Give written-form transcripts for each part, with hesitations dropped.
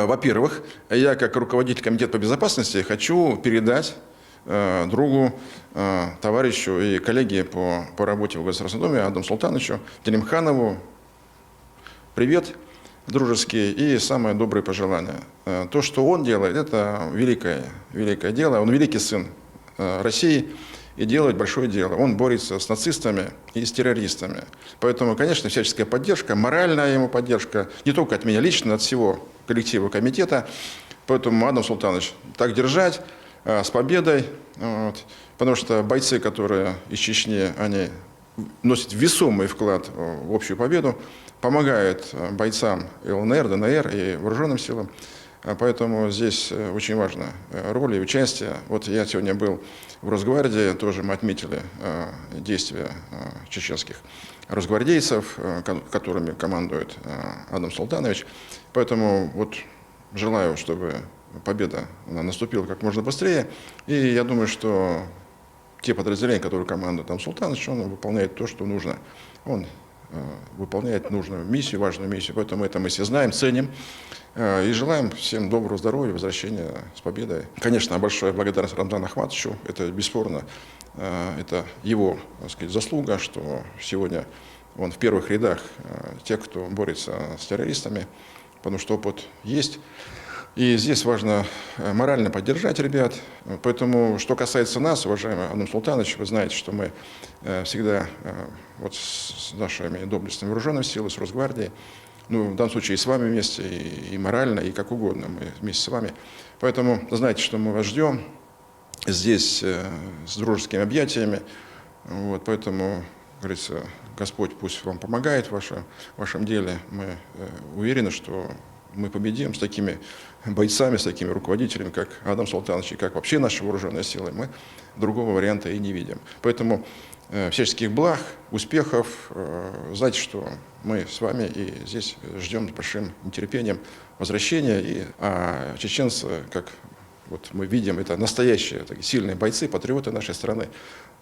Во-первых, я как руководитель Комитета по безопасности хочу передать другу, товарищу и коллеге по работе в Государственном Думе Адаму Султановичу Делимханову привет дружеский и самые добрые пожелания. То, что он делает, это великое дело. Он великий сын России и делает большое дело. Он борется с нацистами и с террористами. Поэтому, конечно, всяческая поддержка, моральная ему поддержка, не только от меня лично, от всего коллектива комитета. Поэтому, Адам Султанович, так держать, с победой. Вот. Потому что бойцы, которые из Чечни, они носят весомый вклад в общую победу, помогают бойцам ЛНР, ДНР и вооруженным силам. Поэтому здесь очень важна роль и участие. Вот я сегодня был в Росгвардии, тоже мы отметили действия чеченских росгвардейцев, которыми командует Адам Султанович. Поэтому вот желаю, чтобы победа наступила как можно быстрее. И я думаю, что те подразделения, которые командует Адам Султанович, он выполняет то, что нужно. Он выполняет нужную миссию, важную миссию. Поэтому это мы все знаем, ценим. И желаем всем доброго здоровья, возвращения с победой. Конечно, большая благодарность Рамзану Ахматовичу. Это бесспорно, это его, так сказать, заслуга, что сегодня он в первых рядах тех, кто борется с террористами, потому что опыт есть. И здесь важно морально поддержать ребят. Поэтому, что касается нас, уважаемый Адам Султанович, вы знаете, что мы всегда вот с нашими доблестными вооруженными силами, с Росгвардией, ну, в данном случае и с вами вместе, и морально, и как угодно, мы вместе с вами. Поэтому знаете, что мы вас ждем здесь с дружескими объятиями. Вот, поэтому, говорится, Господь пусть вам помогает в вашем деле. Мы уверены, что мы победим с такими бойцами, с такими руководителями, как Адам Султанович, и как вообще наши вооруженные силы. Мы другого варианта и не видим. Поэтому всяческих благ, успехов. Знаете, что мы с вами и здесь ждем с большим нетерпением возвращения. А чеченцы, как вот мы видим, это настоящие такие сильные бойцы, патриоты нашей страны.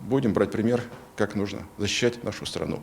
Будем брать пример, как нужно защищать нашу страну.